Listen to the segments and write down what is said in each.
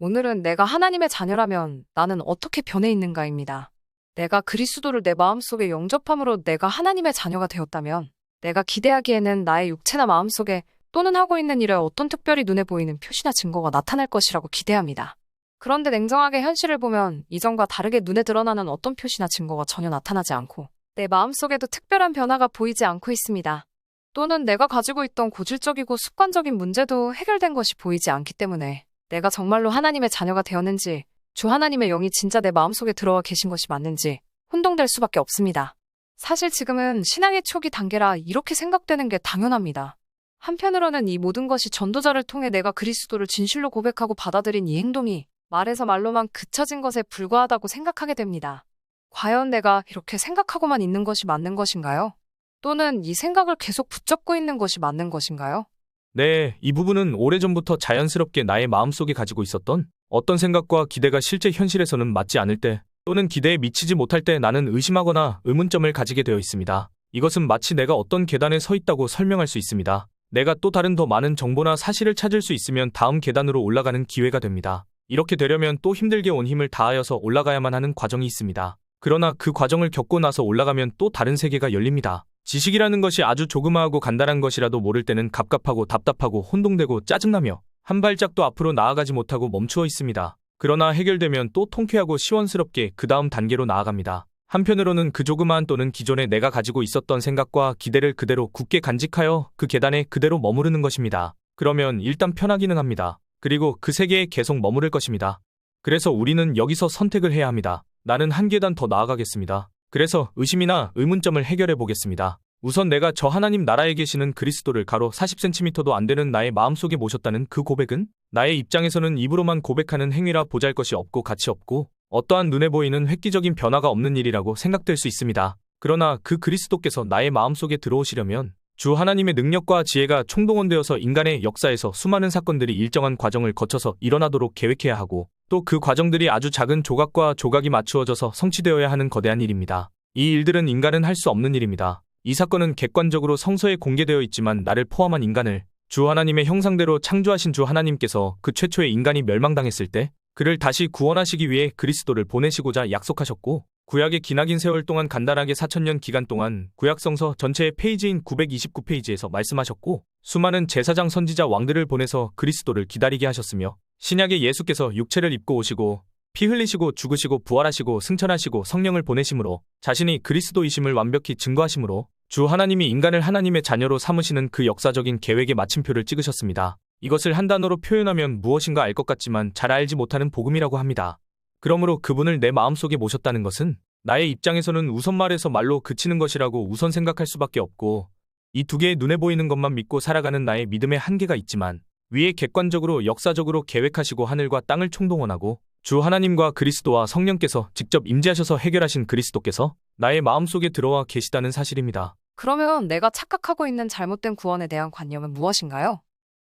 오늘은 내가 하나님의 자녀라면 나는 어떻게 변해 있는가입니다. 내가 그리스도를 내 마음속에 영접함으로 내가 하나님의 자녀가 되었다면 내가 기대하기에는 나의 육체나 마음속에 또는 하고 있는 일에 어떤 특별히 눈에 보이는 표시나 증거가 나타날 것이라고 기대합니다. 그런데 냉정하게 현실을 보면 이전과 다르게 눈에 드러나는 어떤 표시나 증거가 전혀 나타나지 않고 내 마음속에도 특별한 변화가 보이지 않고 있습니다. 또는 내가 가지고 있던 고질적이고 습관적인 문제도 해결된 것이 보이지 않기 때문에 내가 정말로 하나님의 자녀가 되었는지, 주 하나님의 영이 진짜 내 마음속에 들어와 계신 것이 맞는지 혼동될 수밖에 없습니다. 사실 지금은 신앙의 초기 단계라 이렇게 생각되는 게 당연합니다. 한편으로는 이 모든 것이 전도자를 통해 내가 그리스도를 진실로 고백하고 받아들인 이 행동이 말에서 말로만 그쳐진 것에 불과하다고 생각하게 됩니다. 과연 내가 이렇게 생각하고만 있는 것이 맞는 것인가요? 또는 이 생각을 계속 붙잡고 있는 것이 맞는 것인가요? 네, 이 부분은 오래전부터 자연스럽게 나의 마음속에 가지고 있었던 어떤 생각과 기대가 실제 현실에서는 맞지 않을 때 또는 기대에 미치지 못할 때 나는 의심하거나 의문점을 가지게 되어 있습니다. 이것은 마치 내가 어떤 계단에 서 있다고 설명할 수 있습니다. 내가 또 다른 더 많은 정보나 사실을 찾을 수 있으면 다음 계단으로 올라가는 기회가 됩니다. 이렇게 되려면 또 힘들게 온 힘을 다하여서 올라가야만 하는 과정이 있습니다. 그러나 그 과정을 겪고 나서 올라가면 또 다른 세계가 열립니다. 지식이라는 것이 아주 조그마하고 간단한 것이라도 모를 때는 갑갑하고 답답하고 혼동되고 짜증나며 한 발짝도 앞으로 나아가지 못하고 멈추어 있습니다. 그러나 해결되면 또 통쾌하고 시원스럽게 그 다음 단계로 나아갑니다. 한편으로는 그 조그마한 또는 기존에 내가 가지고 있었던 생각과 기대를 그대로 굳게 간직하여 그 계단에 그대로 머무르는 것입니다. 그러면 일단 편하기는 합니다. 그리고 그 세계에 계속 머무를 것입니다. 그래서 우리는 여기서 선택을 해야 합니다. 나는 한 계단 더 나아가겠습니다. 그래서 의심이나 의문점을 해결해 보겠습니다. 우선 내가 저 하나님 나라에 계시는 그리스도를 가로 40cm도 안 되는 나의 마음속에 모셨다는 그 고백은 나의 입장에서는 입으로만 고백하는 행위라 보잘것이 없고 가치 없고 어떠한 눈에 보이는 획기적인 변화가 없는 일이라고 생각될 수 있습니다. 그러나 그 그리스도께서 나의 마음속에 들어오시려면 주 하나님의 능력과 지혜가 총동원되어서 인간의 역사에서 수많은 사건들이 일정한 과정을 거쳐서 일어나도록 계획해야 하고 또 그 과정들이 아주 작은 조각과 조각이 맞추어져서 성취되어야 하는 거대한 일입니다. 이 일들은 인간은 할 수 없는 일입니다. 이 사건은 객관적으로 성서에 공개되어 있지만 나를 포함한 인간을 주 하나님의 형상대로 창조하신 주 하나님께서 그 최초의 인간이 멸망당했을 때 그를 다시 구원하시기 위해 그리스도를 보내시고자 약속하셨고 구약의 기나긴 세월 동안 간단하게 4000년 기간 동안 구약성서 전체의 페이지인 929페이지에서 말씀하셨고 수많은 제사장 선지자 왕들을 보내서 그리스도를 기다리게 하셨으며 신약의 예수께서 육체를 입고 오시고 피 흘리시고 죽으시고 부활하시고 승천하시고 성령을 보내심으로 자신이 그리스도이심을 완벽히 증거하심으로 주 하나님이 인간을 하나님의 자녀로 삼으시는 그 역사적인 계획의 마침표를 찍으셨습니다. 이것을 한 단어로 표현하면 무엇인가 알 것 같지만 잘 알지 못하는 복음이라고 합니다. 그러므로 그분을 내 마음속에 모셨다는 것은 나의 입장에서는 우선 말해서 말로 그치는 것이라고 우선 생각할 수밖에 없고 이 두 개의 눈에 보이는 것만 믿고 살아가는 나의 믿음의 한계가 있지만 위에 객관적으로 역사적으로 계획하시고 하늘과 땅을 총동원하고 주 하나님과 그리스도와 성령께서 직접 임재하셔서 해결하신 그리스도께서 나의 마음속에 들어와 계시다는 사실입니다. 그러면 내가 착각하고 있는 잘못된 구원에 대한 관념은 무엇인가요?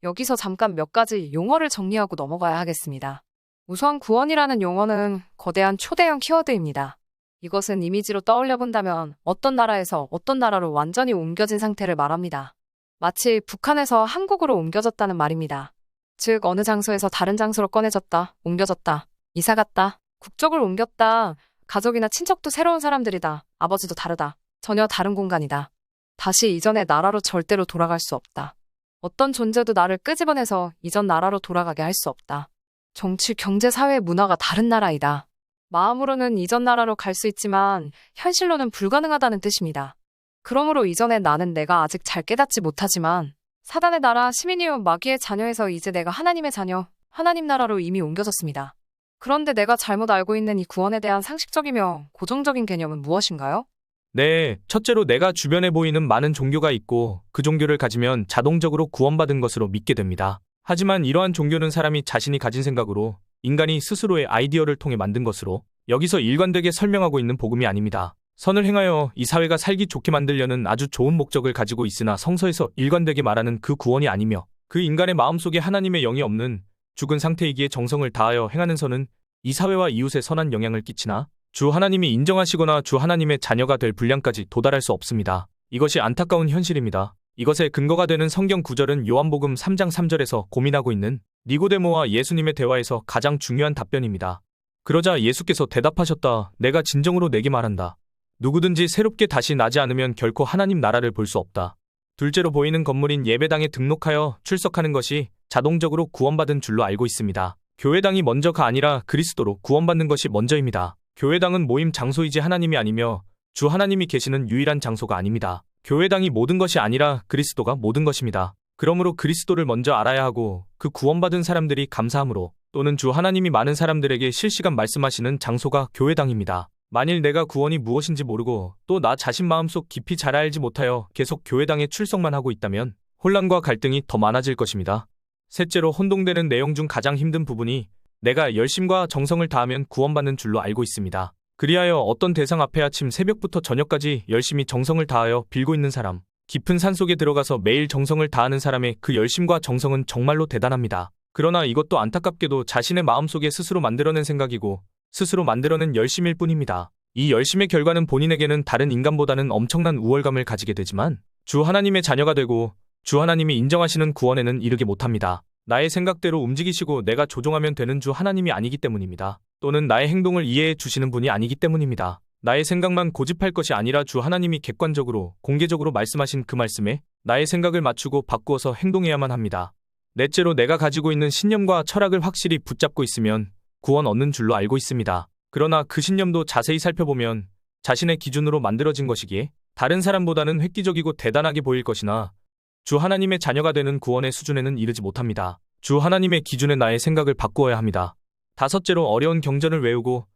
여기서 잠깐 몇 가지 용어를 정리하고 넘어가야 하겠습니다. 우선 구원이라는 용어는 거대한 초대형 키워드입니다. 이것은 이미지로 떠올려 본다면 어떤 나라에서 어떤 나라로 완전히 옮겨진 상태를 말합니다. 마치 북한에서 한국으로 옮겨졌다는 말입니다. 즉 어느 장소에서 다른 장소로 꺼내졌다, 옮겨졌다, 이사갔다, 국적을 옮겼다, 가족이나 친척도 새로운 사람들이다, 아버지도 다르다, 전혀 다른 공간이다. 다시 이전의 나라로 절대로 돌아갈 수 없다. 어떤 존재도 나를 끄집어내서 이전 나라로 돌아가게 할 수 없다. 정치, 경제, 사회, 문화가 다른 나라이다. 마음으로는 이전 나라로 갈 수 있지만 현실로는 불가능하다는 뜻입니다. 그러므로 이전에 나는 내가 아직 잘 깨닫지 못하지만 사단의 나라, 시민이요 마귀의 자녀에서 이제 내가 하나님의 자녀, 하나님 나라로 이미 옮겨졌습니다. 그런데 내가 잘못 알고 있는 이 구원에 대한 상식적이며 고정적인 개념은 무엇인가요? 네, 첫째로 내가 주변에 보이는 많은 종교가 있고 그 종교를 가지면 자동적으로 구원받은 것으로 믿게 됩니다. 하지만 이러한 종교는 사람이 자신이 가진 생각으로 인간이 스스로의 아이디어를 통해 만든 것으로 여기서 일관되게 설명하고 있는 복음이 아닙니다. 선을 행하여 이 사회가 살기 좋게 만들려는 아주 좋은 목적을 가지고 있으나 성서에서 일관되게 말하는 그 구원이 아니며 그 인간의 마음속에 하나님의 영이 없는 죽은 상태이기에 정성을 다하여 행하는 선은 이 사회와 이웃에 선한 영향을 끼치나 주 하나님이 인정하시거나 주 하나님의 자녀가 될 분량까지 도달할 수 없습니다. 이것이 안타까운 현실입니다. 이것의 근거가 되는 성경 구절은 요한복음 3장 3절에서 고민하고 있는 니고데모와 예수님의 대화에서 가장 중요한 답변입니다. 그러자 예수께서 대답하셨다. 내가 진정으로 내게 말한다. 누구든지 새롭게 다시 나지 않으면 결코 하나님 나라를 볼 수 없다. 둘째로 보이는 건물인 예배당에 등록하여 출석하는 것이 자동적으로 구원받은 줄로 알고 있습니다. 교회당이 먼저가 아니라 그리스도로 구원받는 것이 먼저입니다. 교회당은 모임 장소이지 하나님이 아니며 주 하나님이 계시는 유일한 장소가 아닙니다. 교회당이 모든 것이 아니라 그리스도가 모든 것입니다. 그러므로 그리스도를 먼저 알아야 하고 그 구원받은 사람들이 감사함으로 또는 주 하나님이 많은 사람들에게 실시간 말씀하시는 장소가 교회당입니다. 만일 내가 구원이 무엇인지 모르고 또 나 자신 마음속 깊이 잘 알지 못하여 계속 교회당에 출석만 하고 있다면 혼란과 갈등이 더 많아질 것입니다. 셋째로 혼동되는 내용 중 가장 힘든 부분이 내가 열심과 정성을 다하면 구원받는 줄로 알고 있습니다. 그리하여 어떤 대상 앞에 아침 새벽부터 저녁까지 열심히 정성을 다하여 빌고 있는 사람, 깊은 산속에 들어가서 매일 정성을 다하는 사람의 그 열심과 정성은 정말로 대단합니다. 그러나 이것도 안타깝게도 자신의 마음속에 스스로 만들어낸 생각이고 스스로 만들어낸 열심일 뿐입니다. 이 열심의 결과는 본인에게는 다른 인간보다는 엄청난 우월감을 가지게 되지만 주 하나님의 자녀가 되고 주 하나님이 인정하시는 구원에는 이르게 못합니다. 나의 생각대로 움직이시고 내가 조종하면 되는 주 하나님이 아니기 때문입니다. 또는 나의 행동을 이해해 주시는 분이 아니기 때문입니다. 나의 생각만 고집할 것이 아니라 주 하나님이 객관적으로 공개적으로 말씀하신 그 말씀에 나의 생각을 맞추고 바꾸어서 행동해야만 합니다. 넷째로 내가 가지고 있는 신념과 철학을 확실히 붙잡고 있으면 구원 얻는 줄로 알고 있습니다. 그러나 그 신념도 자세히 살펴보면 자신의 기준으로 만들어진 것이기에 다른 사람보다는 획기적이고 대단하게 보일 것이나 주 하나님의 자녀가 되는 구원의 수준에는 이르지 못합니다. 주 하나님의 기준에 나의 생각을 바꾸어야 합니다. 다섯째로 어려운 경전을 외우고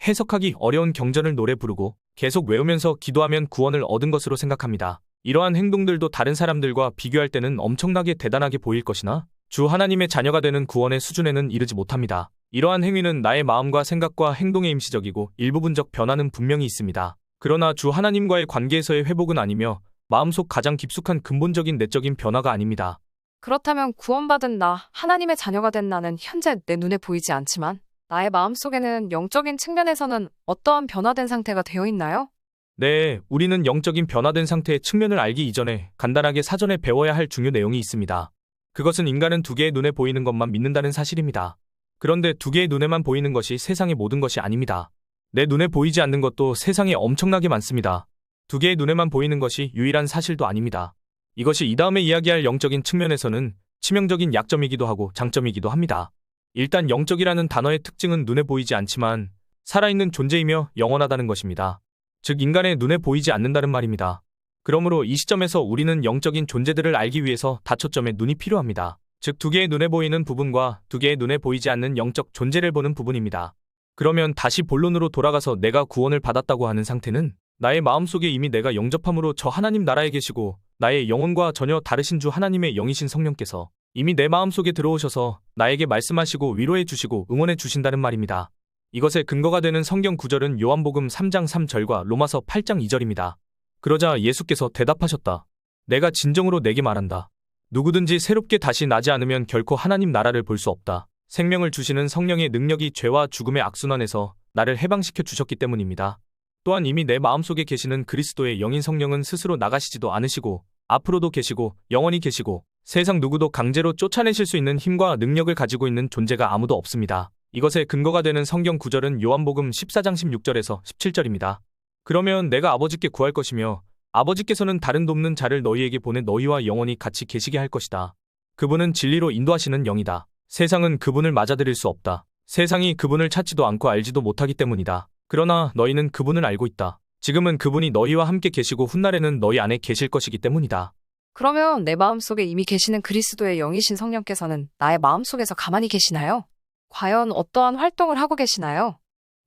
해석하기 어려운 경전을 노래 부르고 계속 외우면서 기도하면 구원을 얻은 것으로 생각합니다. 이러한 행동들도 다른 사람들과 비교할 때는 엄청나게 대단하게 보일 것이나 주 하나님의 자녀가 되는 구원의 수준에는 이르지 못합니다. 이러한 행위는 나의 마음과 생각과 행동의 임시적이고 일부분적 변화는 분명히 있습니다. 그러나 주 하나님과의 관계에서의 회복은 아니며 마음속 가장 깊숙한 근본적인 내적인 변화가 아닙니다. 그렇다면 구원받은 나, 하나님의 자녀가 된 나는 현재 내 눈에 보이지 않지만 나의 마음속에는 영적인 측면에서는 어떠한 변화된 상태가 되어 있나요? 네, 우리는 영적인 변화된 상태의 측면을 알기 이전에 간단하게 사전에 배워야 할 중요 내용이 있습니다. 그것은 인간은 두 개의 눈에 보이는 것만 믿는다는 사실입니다. 그런데 두 개의 눈에만 보이는 것이 세상의 모든 것이 아닙니다. 내 눈에 보이지 않는 것도 세상에 엄청나게 많습니다. 두 개의 눈에만 보이는 것이 유일한 사실도 아닙니다. 이것이 이 다음에 이야기할 영적인 측면에서는 치명적인 약점이기도 하고 장점이기도 합니다. 일단 영적이라는 단어의 특징은 눈에 보이지 않지만 살아있는 존재이며 영원하다는 것입니다. 즉 인간의 눈에 보이지 않는다는 말입니다. 그러므로 이 시점에서 우리는 영적인 존재들을 알기 위해서 다초점에 눈이 필요합니다. 즉 두 개의 눈에 보이는 부분과 두 개의 눈에 보이지 않는 영적 존재를 보는 부분입니다. 그러면 다시 본론으로 돌아가서 내가 구원을 받았다고 하는 상태는 나의 마음속에 이미 내가 영접함으로 저 하나님 나라에 계시고 나의 영혼과 전혀 다르신 주 하나님의 영이신 성령께서 이미 내 마음속에 들어오셔서 나에게 말씀하시고 위로해 주시고 응원해 주신다는 말입니다. 이것의 근거가 되는 성경 구절은 요한복음 3장 3절과 로마서 8장 2절입니다. 그러자 예수께서 대답하셨다. 내가 진정으로 내게 말한다. 누구든지 새롭게 다시 나지 않으면 결코 하나님 나라를 볼 수 없다. 생명을 주시는 성령의 능력이 죄와 죽음의 악순환에서 나를 해방시켜 주셨기 때문입니다. 또한 이미 내 마음속에 계시는 그리스도의 영인 성령은 스스로 나가시지도 않으시고 앞으로도 계시고 영원히 계시고 세상 누구도 강제로 쫓아내실 수 있는 힘과 능력을 가지고 있는 존재가 아무도 없습니다. 이것의 근거가 되는 성경 구절은 요한복음 14장 16절에서 17절입니다. 그러면 내가 아버지께 구할 것이며 아버지께서는 다른 돕는 자를 너희에게 보내 너희와 영원히 같이 계시게 할 것이다. 그분은 진리로 인도하시는 영이다. 세상은 그분을 맞아들일 수 없다. 세상이 그분을 찾지도 않고 알지도 못하기 때문이다. 그러나 너희는 그분을 알고 있다. 지금은 그분이 너희와 함께 계시고 훗날에는 너희 안에 계실 것이기 때문이다. 그러면 내 마음속에 이미 계시는 그리스도의 영이신 성령께서는 나의 마음속에서 가만히 계시나요? 과연 어떠한 활동을 하고 계시나요?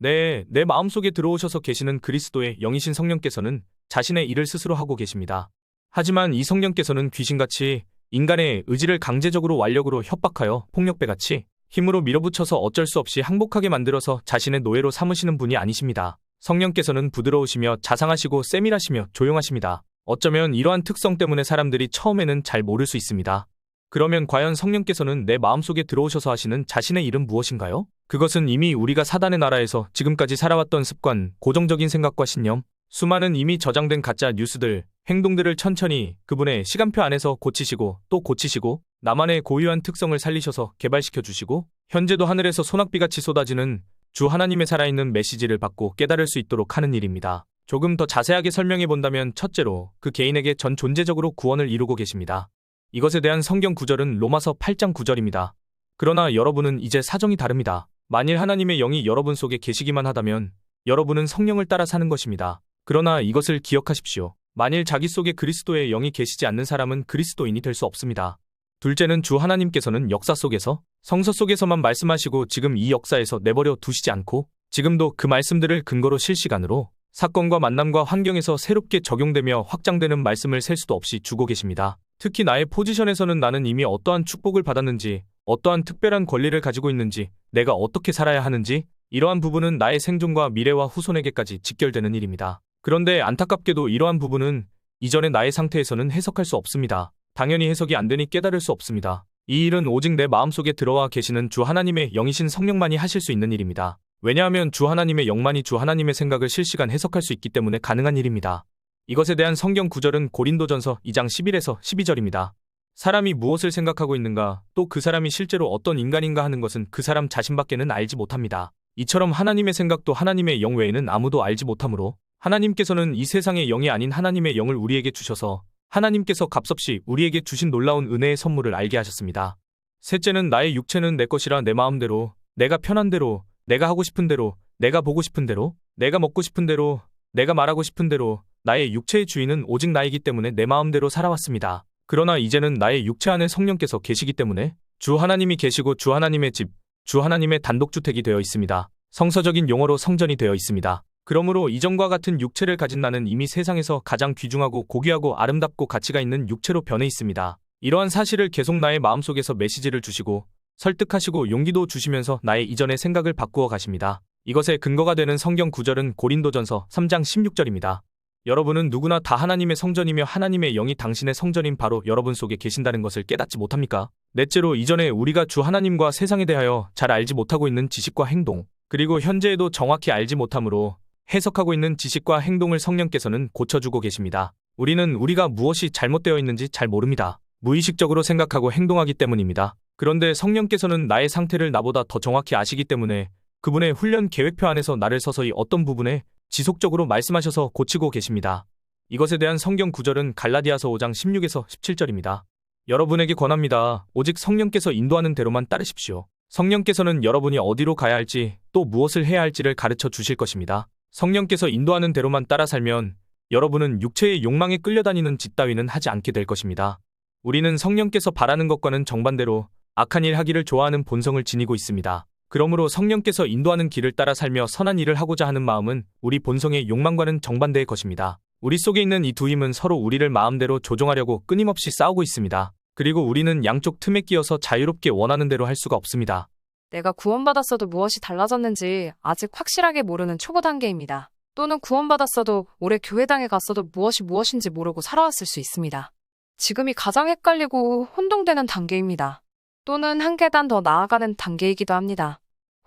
네, 내 마음속에 들어오셔서 계시는 그리스도의 영이신 성령께서는 자신의 일을 스스로 하고 계십니다. 하지만 이 성령께서는 귀신같이 인간의 의지를 강제적으로 완력으로 협박하여 폭력배같이 힘으로 밀어붙여서 어쩔 수 없이 항복하게 만들어서 자신의 노예로 삼으시는 분이 아니십니다. 성령께서는 부드러우시며 자상하시고 세밀하시며 조용하십니다. 어쩌면 이러한 특성 때문에 사람들이 처음에는 잘 모를 수 있습니다. 그러면 과연 성령께서는 내 마음속에 들어오셔서 하시는 자신의 일은 무엇인가요? 그것은 이미 우리가 사단의 나라에서 지금까지 살아왔던 습관, 고정적인 생각과 신념, 수많은 이미 저장된 가짜 뉴스들, 행동들을 천천히 그분의 시간표 안에서 고치시고 또 고치시고 나만의 고유한 특성을 살리셔서 개발시켜 주시고 현재도 하늘에서 소낙비같이 쏟아지는 주 하나님의 살아있는 메시지를 받고 깨달을 수 있도록 하는 일입니다. 조금 더 자세하게 설명해 본다면 첫째로 그 개인에게 전 존재적으로 구원을 이루고 계십니다. 이것에 대한 성경 구절은 로마서 8장 9절입니다. 그러나 여러분은 이제 사정이 다릅니다. 만일 하나님의 영이 여러분 속에 계시기만 하다면 여러분은 성령을 따라 사는 것입니다. 그러나 이것을 기억하십시오. 만일 자기 속에 그리스도의 영이 계시지 않는 사람은 그리스도인이 될 수 없습니다. 둘째는 주 하나님께서는 역사 속에서 성서 속에서만 말씀하시고 지금 이 역사에서 내버려 두시지 않고 지금도 그 말씀들을 근거로 실시간으로 사건과 만남과 환경에서 새롭게 적용되며 확장되는 말씀을 셀 수도 없이 주고 계십니다. 특히 나의 포지션에서는 나는 이미 어떠한 축복을 받았는지, 어떠한 특별한 권리를 가지고 있는지, 내가 어떻게 살아야 하는지, 이러한 부분은 나의 생존과 미래와 후손에게까지 직결되는 일입니다. 그런데 안타깝게도 이러한 부분은 이전의 나의 상태에서는 해석할 수 없습니다. 당연히 해석이 안 되니 깨달을 수 없습니다. 이 일은 오직 내 마음속에 들어와 계시는 주 하나님의 영이신 성령만이 하실 수 있는 일입니다. 왜냐하면 주 하나님의 영만이 주 하나님의 생각을 실시간 해석할 수 있기 때문에 가능한 일입니다. 이것에 대한 성경 구절은 고린도전서 2장 11에서 12절입니다. 사람이 무엇을 생각하고 있는가, 또 그 사람이 실제로 어떤 인간인가 하는 것은 그 사람 자신밖에는 알지 못합니다. 이처럼 하나님의 생각도 하나님의 영 외에는 아무도 알지 못하므로 하나님께서는 이 세상의 영이 아닌 하나님의 영을 우리에게 주셔서 하나님께서 값없이 우리에게 주신 놀라운 은혜의 선물을 알게 하셨습니다. 셋째는 나의 육체는 내 것이라 내 마음대로, 내가 편한 대로, 내가 하고 싶은 대로, 내가 보고 싶은 대로, 내가 먹고 싶은 대로, 내가 말하고 싶은 대로 나의 육체의 주인은 오직 나이기 때문에 내 마음대로 살아왔습니다. 그러나 이제는 나의 육체 안에 성령께서 계시기 때문에 주 하나님이 계시고 주 하나님의 집, 주 하나님의 단독주택이 되어 있습니다. 성서적인 용어로 성전이 되어 있습니다. 그러므로 이전과 같은 육체를 가진 나는 이미 세상에서 가장 귀중하고 고귀하고 아름답고 가치가 있는 육체로 변해 있습니다. 이러한 사실을 계속 나의 마음속에서 메시지를 주시고 설득하시고 용기도 주시면서 나의 이전의 생각을 바꾸어 가십니다. 이것의 근거가 되는 성경 구절은 고린도전서 3장 16절입니다. 여러분은 누구나 다 하나님의 성전이며 하나님의 영이 당신의 성전인 바로 여러분 속에 계신다는 것을 깨닫지 못합니까? 넷째로 이전에 우리가 주 하나님과 세상에 대하여 잘 알지 못하고 있는 지식과 행동, 그리고 현재에도 정확히 알지 못함으로 해석하고 있는 지식과 행동을 성령께서는 고쳐주고 계십니다. 우리는 우리가 무엇이 잘못되어 있는지 잘 모릅니다. 무의식적으로 생각하고 행동하기 때문입니다. 그런데 성령께서는 나의 상태를 나보다 더 정확히 아시기 때문에 그분의 훈련 계획표 안에서 나를 서서히 어떤 부분에 지속적으로 말씀하셔서 고치고 계십니다. 이것에 대한 성경 구절은 갈라디아서 5장 16에서 17절입니다. 여러분에게 권합니다. 오직 성령께서 인도하는 대로만 따르십시오. 성령께서는 여러분이 어디로 가야 할지 또 무엇을 해야 할지를 가르쳐 주실 것입니다. 성령께서 인도하는 대로만 따라 살면 여러분은 육체의 욕망에 끌려다니는 짓 따위는 하지 않게 될 것입니다. 우리는 성령께서 바라는 것과는 정반대로 악한 일 하기를 좋아하는 본성을 지니고 있습니다. 그러므로 성령께서 인도하는 길을 따라 살며 선한 일을 하고자 하는 마음은 우리 본성의 욕망과는 정반대의 것입니다. 우리 속에 있는 이 두 힘은 서로 우리를 마음대로 조종하려고 끊임없이 싸우고 있습니다. 그리고 우리는 양쪽 틈에 끼어서 자유롭게 원하는 대로 할 수가 없습니다. 내가 구원받았어도 무엇이 달라졌는지 아직 확실하게 모르는 초보 단계입니다. 또는 구원받았어도 올해 교회당에 갔어도 무엇인지 모르고 살아왔을 수 있습니다. 지금이 가장 헷갈리고 혼동되는 단계입니다. 또는 한 계단 더 나아가는 단계이기도 합니다.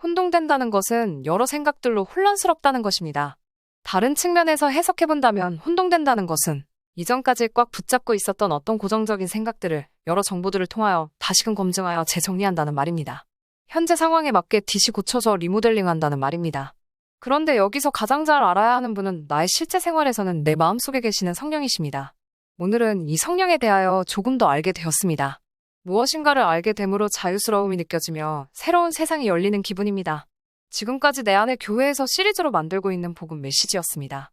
혼동된다는 것은 여러 생각들로 혼란스럽다는 것입니다. 다른 측면에서 해석해본다면 혼동된다는 것은 이전까지 꽉 붙잡고 있었던 어떤 고정적인 생각들을 여러 정보들을 통하여 다시금 검증하여 재정리한다는 말입니다. 현재 상황에 맞게 DC 고쳐서 리모델링한다는 말입니다. 그런데 여기서 가장 잘 알아야 하는 분은 나의 실제 생활에서는 내 마음속에 계시는 성령이십니다. 오늘은 이 성령에 대하여 조금 더 알게 되었습니다. 무엇인가를 알게 됨으로 자유스러움이 느껴지며 새로운 세상이 열리는 기분입니다. 지금까지 내 안에 교회에서 시리즈로 만들고 있는 복음 메시지였습니다.